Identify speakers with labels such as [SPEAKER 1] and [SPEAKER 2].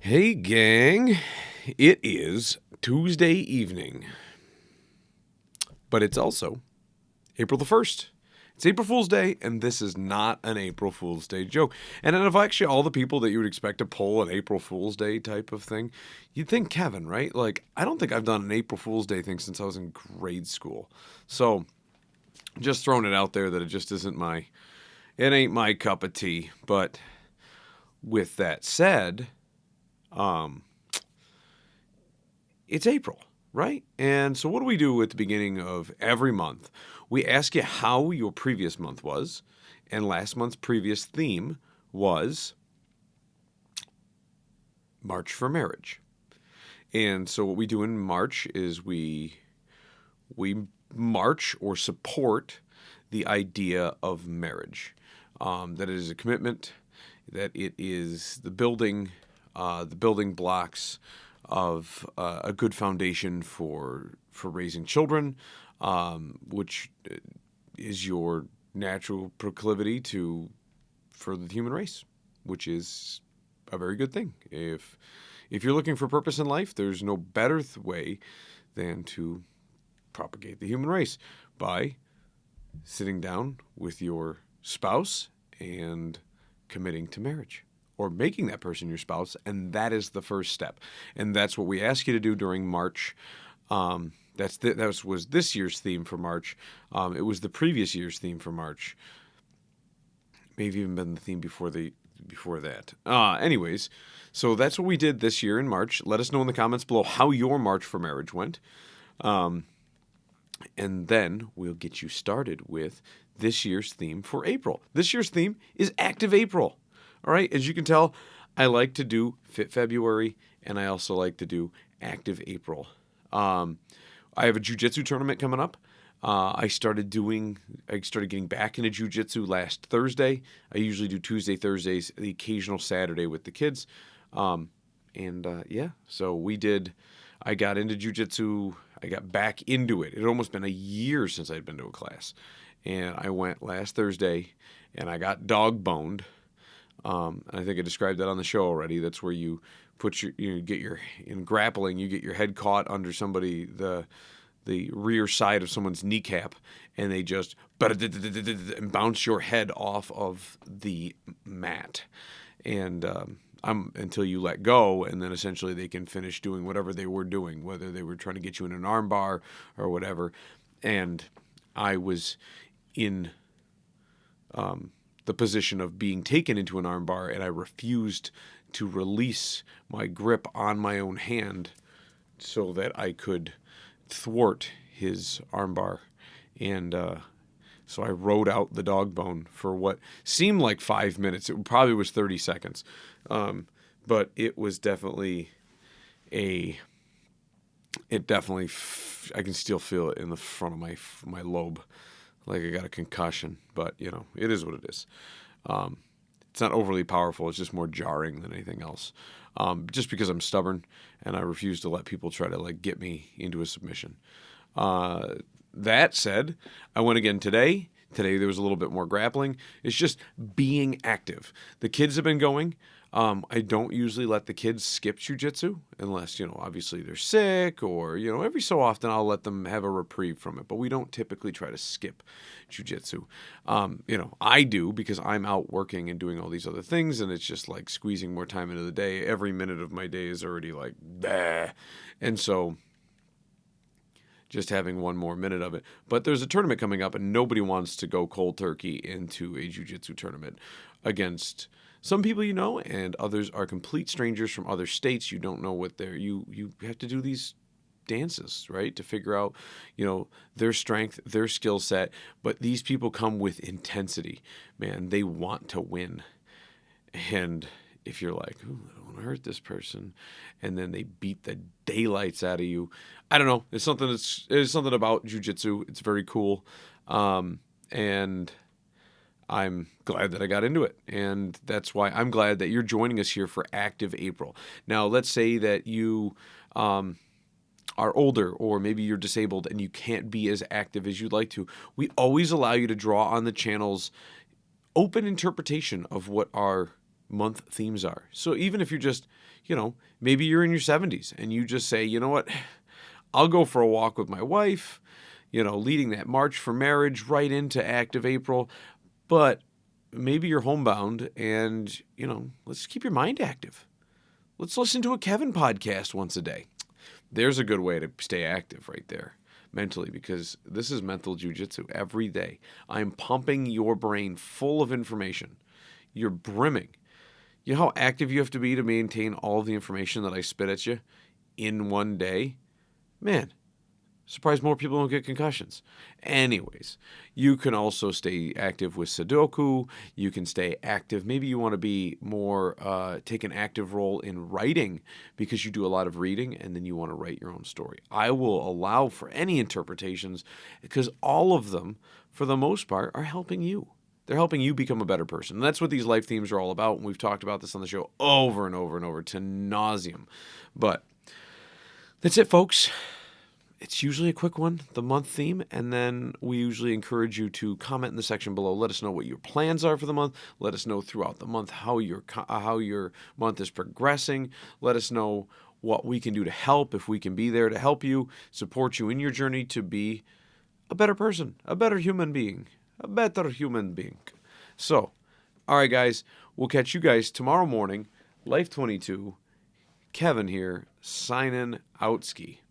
[SPEAKER 1] Hey, gang. It is Tuesday evening, but it's also April the 1st. It's April Fool's Day, and this is not an April Fool's Day joke. And out of actually all the people that you would expect to pull an April Fool's Day type of thing, you'd think Kevin, right? Like, I don't think I've done an April Fool's Day thing since I was in grade school. So, just throwing it out there that it just isn't it ain't my cup of tea. But with that said, um, it's April, right? And so what do we do at the beginning of every month? We ask you how your previous month was, and last month's previous theme was March for Marriage. And so what we do in March is we march or support the idea of marriage. That it is a commitment, that it is the building blocks of a good foundation for raising children, which is your natural proclivity for the human race, which is a very good thing. If you're looking for purpose in life, there's no better way than to propagate the human race by sitting down with your spouse and committing to marriage, or making that person your spouse, and that is the first step. And that's what we ask you to do during March. That was this year's theme for March. It was the previous year's theme for March. Maybe even been the theme before that. Anyways, so that's what we did this year in March. Let us know in the comments below how your March for Marriage went. And then we'll get you started with this year's theme for April. This year's theme is Active April. All right, as you can tell, I like to do Fit February, and I also like to do Active April. I have a jiu-jitsu tournament coming up. I started getting back into jiu-jitsu last Thursday. I usually do Tuesday, Thursdays, the occasional Saturday with the kids. So I got into jiu-jitsu. I got back into it. It had almost been a year since I'd been to a class. And I went last Thursday, and I got dog boned. I think I described that on the show already. That's where you put in grappling, you get your head caught under somebody, the rear side of someone's kneecap, and they just and bounce your head off of the mat. And until you let go, and then essentially they can finish doing whatever they were doing, whether they were trying to get you in an arm bar or whatever. And I was in the position of being taken into an arm bar, and I refused to release my grip on my own hand so that I could thwart his arm bar. And so I rode out the dog bone for what seemed like 5 minutes. It probably was 30 seconds. But it was definitely I can still feel it in the front of my lobe, like I got a concussion. But, it is what it is. It's not overly powerful. It's just more jarring than anything else. Just because I'm stubborn and I refuse to let people try to get me into a submission. That said, I went again today. Today there was a little bit more grappling. It's just being active. The kids have been going. I don't usually let the kids skip jiu-jitsu unless, obviously they're sick or, every so often I'll let them have a reprieve from it. But we don't typically try to skip jiu-jitsu. I do because I'm out working and doing all these other things, and it's just like squeezing more time into the day. Every minute of my day is already like, bah. And so just having one more minute of it. But there's a tournament coming up, and nobody wants to go cold turkey into a jiu-jitsu tournament against some people and others are complete strangers from other states. You don't know what you have to do these dances, right, to figure out, their strength, their skill set. But these people come with intensity, man. They want to win. And if you're like, I don't want to hurt this person, and then they beat the daylights out of you, I don't know. It's something about jiu-jitsu. It's very cool. And I'm glad that I got into it, and that's why I'm glad that you're joining us here for Active April. Now, let's say that you are older, or maybe you're disabled and you can't be as active as you'd like to. We always allow you to draw on the channel's open interpretation of what our month themes are. So even if you're just, maybe you're in your 70s and you just say, you know what, I'll go for a walk with my wife, leading that march for marriage right into active April. But maybe you're homebound and, let's keep your mind active. Let's listen to a Kevin podcast once a day. There's a good way to stay active right there mentally, because this is mental jujitsu every day. I'm pumping your brain full of information. You're brimming. You know how active you have to be to maintain all of the information that I spit at you in one day? Man, surprised more people don't get concussions. Anyways, you can also stay active with Sudoku. You can stay active. Maybe you want to be more, take an active role in writing because you do a lot of reading and then you want to write your own story. I will allow for any interpretations because all of them, for the most part, are helping you. They're helping you become a better person. And that's what these life themes are all about. And we've talked about this on the show over and over and over to nauseum. But that's it, folks. It's usually a quick one, the month theme, and then we usually encourage you to comment in the section below. Let us know what your plans are for the month. Let us know throughout the month how your month is progressing. Let us know what we can do to help, if we can be there to help you, support you in your journey to be a better person, a better human being, a better human being. So, all right, guys, we'll catch you guys tomorrow morning. Life22, Kevin here, signing out ski.